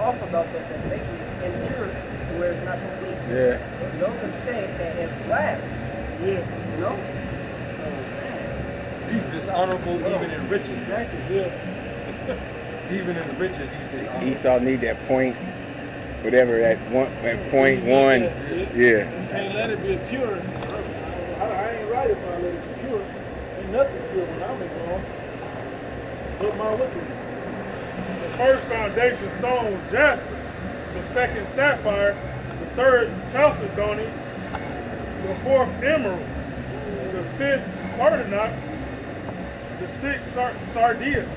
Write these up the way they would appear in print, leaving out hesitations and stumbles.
off about that. That's making it impure to where it's not complete. Yeah. You know, because say that it's glass. Yeah. You know? So, man. He's dishonorable even in riches. Exactly. Yeah. Even in the riches, he's dishonorable. Esau need that point, whatever that one, that point one. Yeah. You can't let it be pure. I ain't right if I let it be pure. Ain't nothing pure when I'm involved. But my witness. The first foundation stone was jasper, the second sapphire, the third chalcedony, the fourth emerald, the fifth sardonyx, the sixth sardius,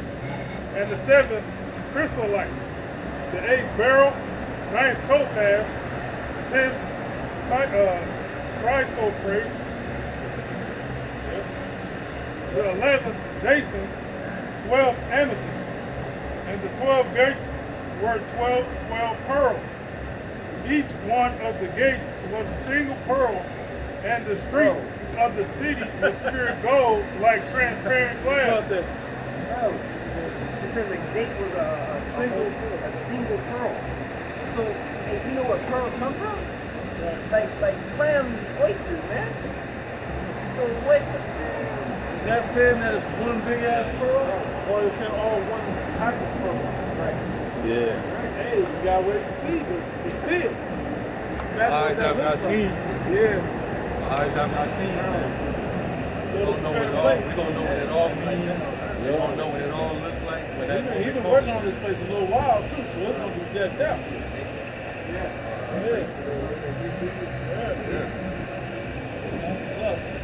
and the seventh chrysolite, the eighth beryl, ninth topaz, the 10th chrysoprase, the 11th jason, 12th amethyst, and the 12 gates were 12 pearls. Each one of the gates was a single pearl, and the street of the city was pure gold like transparent glass. Oh, it says the gate was a single pearl. So, and you know what pearls come from? Like clams and oysters, man. So what? Is that saying that it's one big ass pearl, or is it all one type of pearl? Right. Yeah. Hey, you gotta wait to see, but still. Eyes have not seen. Yeah. Eyes have not seen. We don't know what it all. We don't know what it all means. We don't know what it all looks like. But He's been working on this place a little while too, so it's gonna be decked out.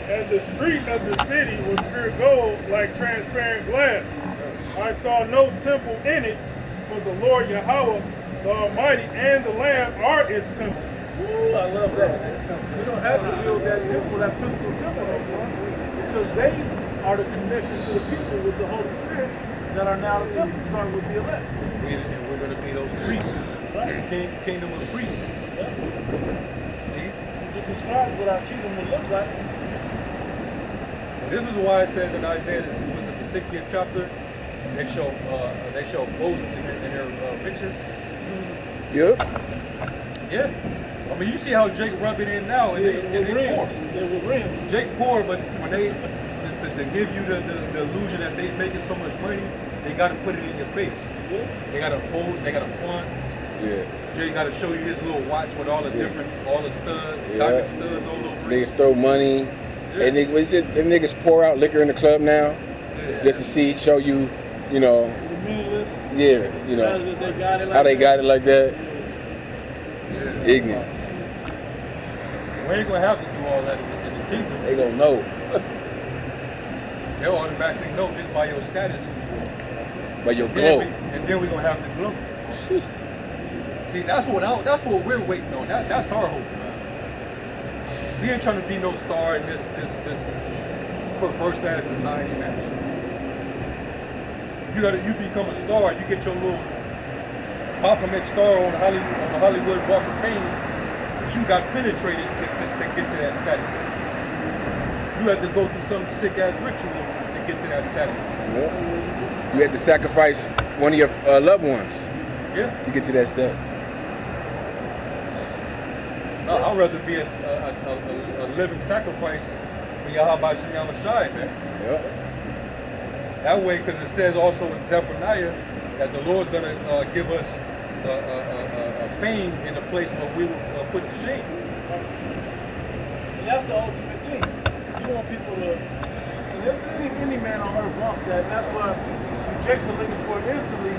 And the street of the city was pure gold like transparent glass. I saw no temple in it, for the Lord Yahweh, the Almighty, and the Lamb are its temple. Ooh, I love that. We don't have to build that temple, that physical temple no more, because they are the connection to the people with the Holy Spirit that are now the temple, starting with the elect. We're going to be those priests. Right. Kingdom of priests. See? To describe what our kingdom would look like. And this is why it says in Isaiah, was it the 60th chapter, they shall boast in their riches. Yep. Yeah. I mean, you see how Jake rub it in now, and they poor. They were rims. Jake poor, but when they to give you the illusion that they making so much money, they got to put it in your face. Yeah. They got to pose, they got to flaunt. Yeah. Jay got to show you his little watch with all the different, all the studs, diamond studs all over it. Niggas throw money. Yeah. And them niggas pour out liquor in the club now, just to show you, you know. The meaningless. Yeah, you know. They got it like how they got it like that. Yeah. Ignorant. We ain't gonna have to do all that in the kingdom. They gonna know. They'll automatically know just by your status. By your glow. And then we're gonna have the glow. See, that's what we're waiting on. That's our hope. We ain't trying to be no star in this perverse ass society, man. You become a star, you get your little Baphomet star on the Hollywood Walk of Fame, but you got penetrated to get to that status. You had to go through some sick ass ritual to get to that status. Yeah. You had to sacrifice one of your loved ones. Yeah. To get to that status. No, I'd rather be a living sacrifice for Yahweh Shem Shai, man. Yep. That way, because it says also in Zephaniah that the Lord's going to give us a fame in a place where we will put to shame. And that's the ultimate thing. You want people to, and any man on earth wants that. And that's why Jake's are looking for it instantly,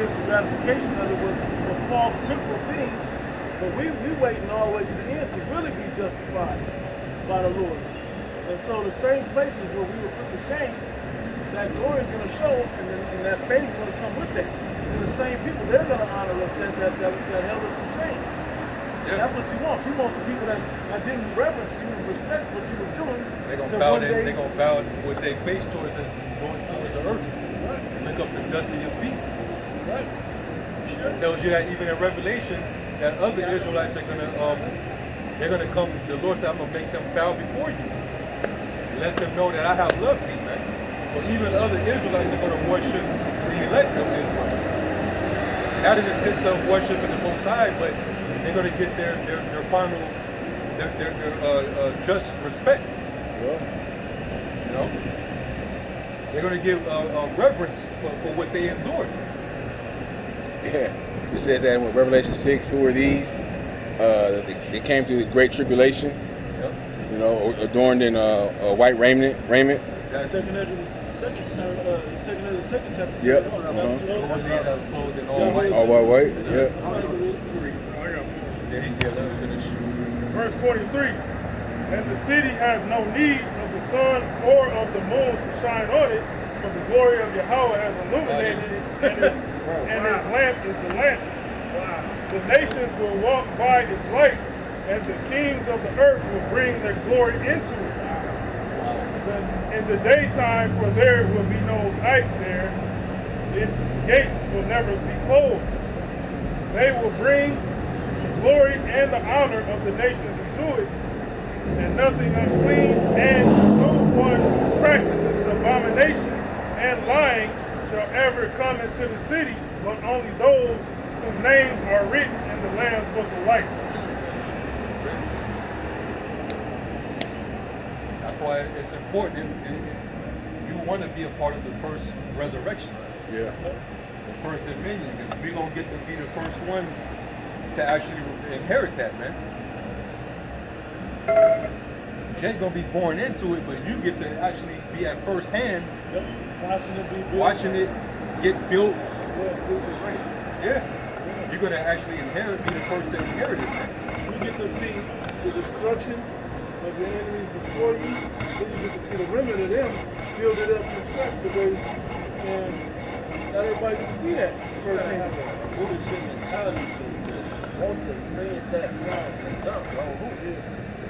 is the gratification of it with false temporal things. But we waiting all the way to the end to really be justified by the Lord. And so the same places where we were put to shame, that glory is going to show, and that faith is going to come with that. And the same people, they're going to honor us that held us in shame. Yeah. That's what you want. You want the people that didn't reverence you and respect what you were doing. They're going to bow with their face towards the earth. Right. Lick up the dust of your feet. Right. It tells you that even in Revelation, that other Israelites are gonna come. The Lord said, I'm gonna make them bow before you. Let them know that I have loved thee, man. So even other Israelites are gonna worship the elect of Israel. not in the sense of worshiping the Most High, but they're going to get their final, their just respect. You know, they're going to give reverence for what they endured. Yeah, it says that in Revelation 6, who are these? They came through the great tribulation. Yep. You know, adorned in white raiment. Exactly. Second of the second chapter. Yep. That was clothed in all white. All white. Yeah. Let us finish. Verse 23. And the city has no need of the sun or of the moon to shine on it, for the glory of Yahweh has illuminated it, and his lamp is the lamp. The nations will walk by its light, and the kings of the earth will bring their glory into it. In the daytime, for there will be no night there, its gates will never be closed. They will bring the glory and the honor of the nations into it, and nothing unclean, and no one practices abomination and lying shall ever come into the city, but only those whose names are written in the Lamb's book of life. That's why it's important. You want to be a part of the first resurrection. Yeah. The first dominion, because we're going to get to be the first ones to actually inherit that, man. You ain't going to be born into it, but you get to actually be at first hand, watching it get built. Yeah. You're going to actually be the first to inherit it. You get to see the destruction of the enemies before you, then you get to see the remnant of them build it up from scratch, because not everybody can see that firsthand. Bullshit mentality to want to experience that jump, bro.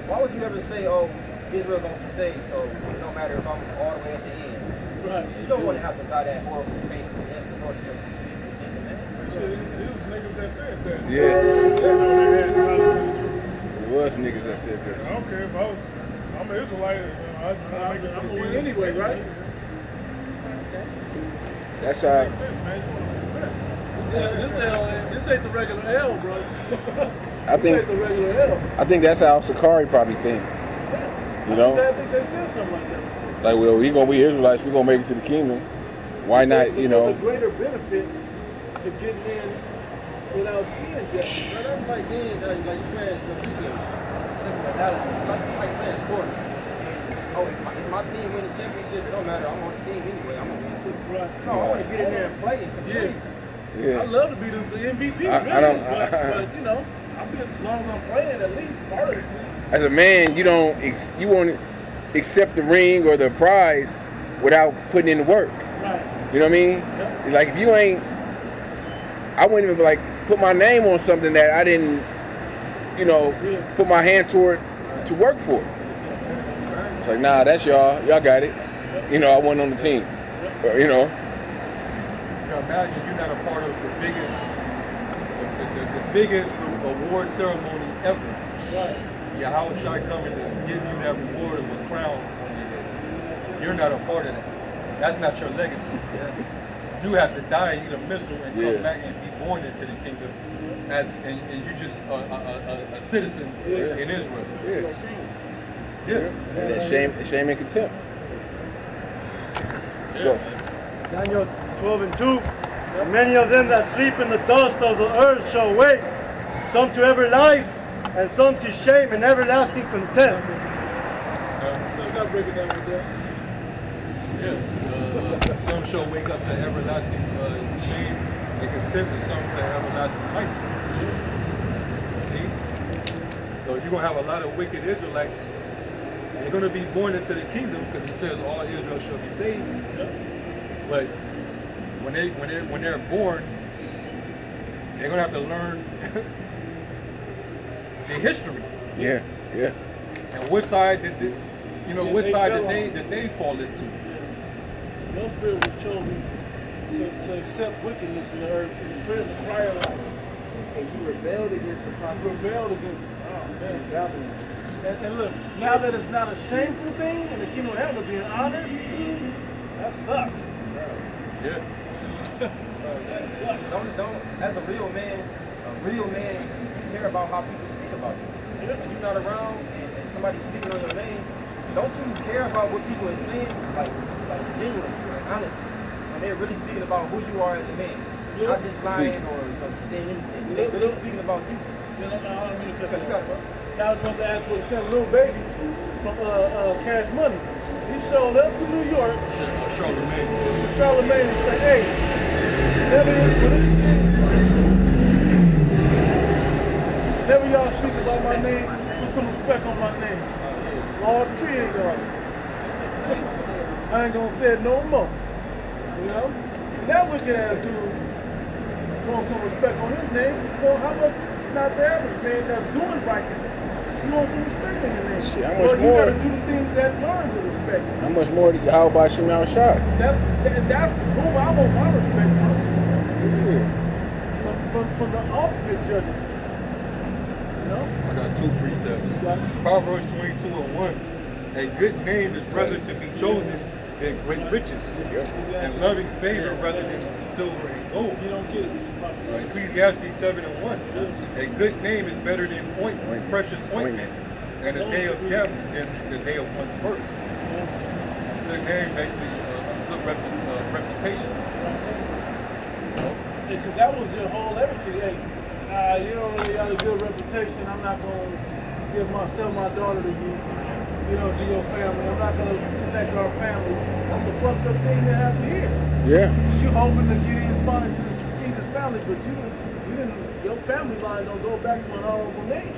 Why would you ever say, oh, Israel gonna be saved, so it don't matter if I'm all the way at the end? Right. You don't want to have to die that horrible painful death in order to get to the kingdom, man. It was niggas that said that. Yeah. Yeah. It was niggas that said this. I don't care if I'm an Israelite. I'm gonna win anyway, right? That's how. Makes sense, man. This ain't the regular L, bro. I This ain't the regular L. I think that's how Sakari probably think. You know, I think they said something like that. like, well, we gonna be Israelites. We gonna make it to the kingdom. Why not? You know. There's a greater benefit to getting in without seeing death. But that's like being, like saying, just a simple analogy, like playing sports. Oh, if my team win the championship, it don't matter. I'm on the team anyway. I'm gonna win too. Right. No, I want to get in there and play and contribute. Yeah. I love to be the MVP, I don't- but you know, as long as I'm playing, at least part of the team. As a man, you don't you won't accept the ring or the prize without putting in the work. Right. You know what I mean? Yep. Like if you ain't, I wouldn't even like put my name on something that I didn't, you know, put my hand toward to work for. It's like, nah, that's y'all got it. You know, I wasn't on the team. You know. Now imagine you're not a part of the biggest award ceremony ever. Right. Yahweh Shai coming to give you that reward of a crown on your head. You're not a part of that. That's not your legacy. You have to die, eat a missile, and come back and be born into the kingdom and you're just a citizen in Israel. Yeah. Shame and contempt. Go. Daniel 12 and 2. Many of them that sleep in the dust of the earth shall wake, some to ever life, and some to shame and everlasting contempt. Let's not break it down with that. Yes. Some shall wake up to everlasting shame and contempt, and some to everlasting life. See? So you're going to have a lot of wicked Israelites. They're going to be born into the kingdom because it says all Israel shall be saved. But when they're born, they're going to have to learn the history. Yeah. And which side did they fall into? Your spirit was chosen to accept wickedness in the earth, and the spirit to cry out. And you rebelled against the prophet. You rebelled against it. Oh, man. Babylon. And look, now that it's not a shameful thing and the kingdom of heaven being honored, that sucks. Yeah. That sucks. Don't, as a real man care about how people speak about you. Yeah. When you're not around and somebody's speaking on your name, don't you care about what people are saying? Like genuinely, like honestly. When they're really speaking about who you are as a man. Yeah. Not just lying or just saying anything. They're really speaking about you. I don't mean to cut You you got off. it, bro. Now I was going to ask what sent Little Baby from Cash Money. He showed up to New York, Charlemagne. to Charlemagne, and said, hey, never y'all speak about my name, put some respect on my name. All three of y'all. I ain't gonna say it no more. You know? And that wicked ass dude wants some respect on his name, so how much not the average man that's doing righteous? You want some respect in your name. Shit, how much Well, more? you gotta do the things that learn the respect. How much more? How about Shimei Shot? That's who I want my respect from. Yeah. From the ultimate judges. You know? I got two precepts. Proverbs 22:1. A good name is rather to be chosen than great riches, and loving favor rather than silver and gold. You don't get it. You should probably Ecclesiastes 7:1. A good name is better than precious ointment, and a day of death than the day of one's birth. Good name, basically, a good reputation. because that was your whole everything. Hey, you don't really got a good reputation. I'm not going to sell my daughter to you, to your family. I'm not going to connect our families. That's a fucked up thing to have to hear. Yeah. You hoping to get in fine to the strategic family, but you didn't, your family line don't go back to an honorable name,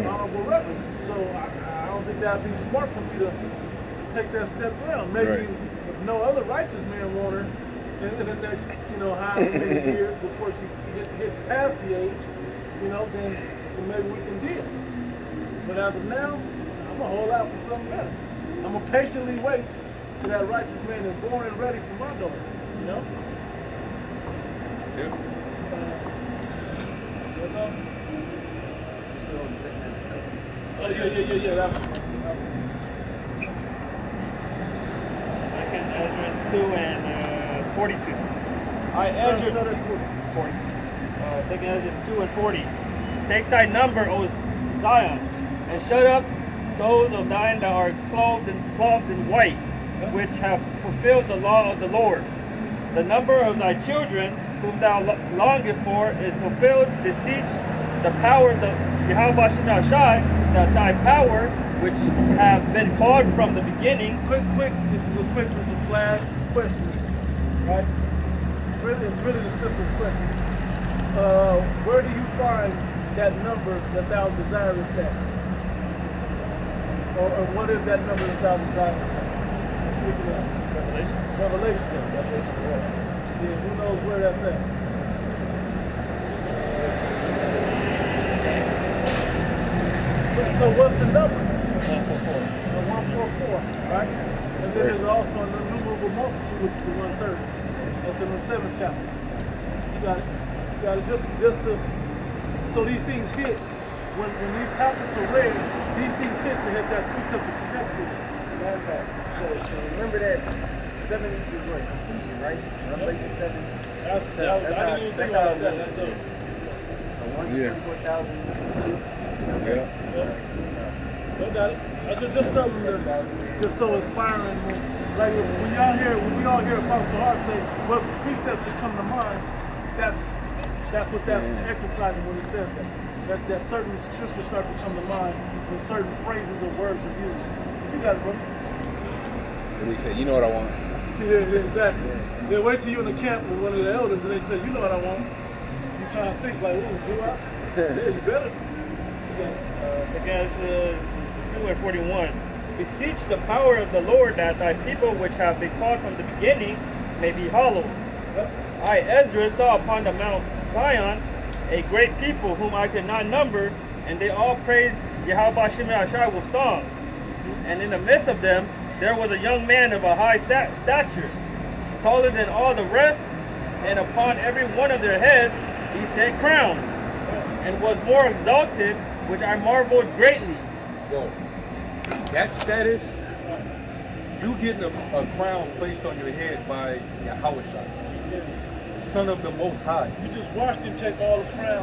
honorable reference. So I don't think that'd be smart for me to take that step down. Maybe if no other righteous man want her in the next, however many years before she hit past the age, then maybe we can deal. But as of now, I'm gonna hold out for something better. I'm gonna patiently wait till that righteous man is born and ready for my daughter. Yeah. What's up? Still on the second half. Oh yeah. That's Second Ezra 2 and 42. all right. Ezra, Start at 40. Second Ezra 2 and 40. Take thy number, O Zion, and shut up those of thine that are clothed in white, which have fulfilled the law of the Lord. The number of thy children, whom thou longest for, is fulfilled. Beseech the power of the Yahweh Shema Shai, that thy power, which have been called from the beginning. quick. This is a flash question, right? It's really the simplest question. Where do you find that number that thou desirest that? Or what is that number that thou desirest that? Speak it up. Revelation. Yeah, who knows where that's at? So what's the number? 144. 144, right? And then there's also an innumerable multitude, which is the 130. That's in the 7th chapter. You got it just to, so these things hit, when these topics are read, these things hit to hit that precept to connect to. To that fact. So remember that 7 is what? Completion, right? Revelation 7. I didn't even think about that. That's dope. So 144,000. Yeah. I got it. That's just something just so inspiring. Like when we all hear Apostle Hart say, what precepts should come to mind, that's what that's exercising when he says that. That certain scriptures start to come to mind when certain phrases or words are used. You got it, bro. And he said, you know what I want. Yeah, exactly. Then wait till you're in the camp with one of the elders and they tell you know what I want. You trying to think like, oh, do I? Yeah, you better. Ecclesiastes 2 and 41. Beseech the power of the Lord, that thy people which have been called from the beginning may be hallowed. I, Ezra, saw upon the Mount Zion a great people whom I could not number, and they all praised Yahweh Shema Shai with songs. And in the midst of them there was a young man of a high stature, taller than all the rest, and upon every one of their heads he set crowns, and was more exalted, which I marveled greatly. Yo, that status, you getting a crown placed on your head by Yahweh Shai. Son of the Most High. You just watched him take all the crown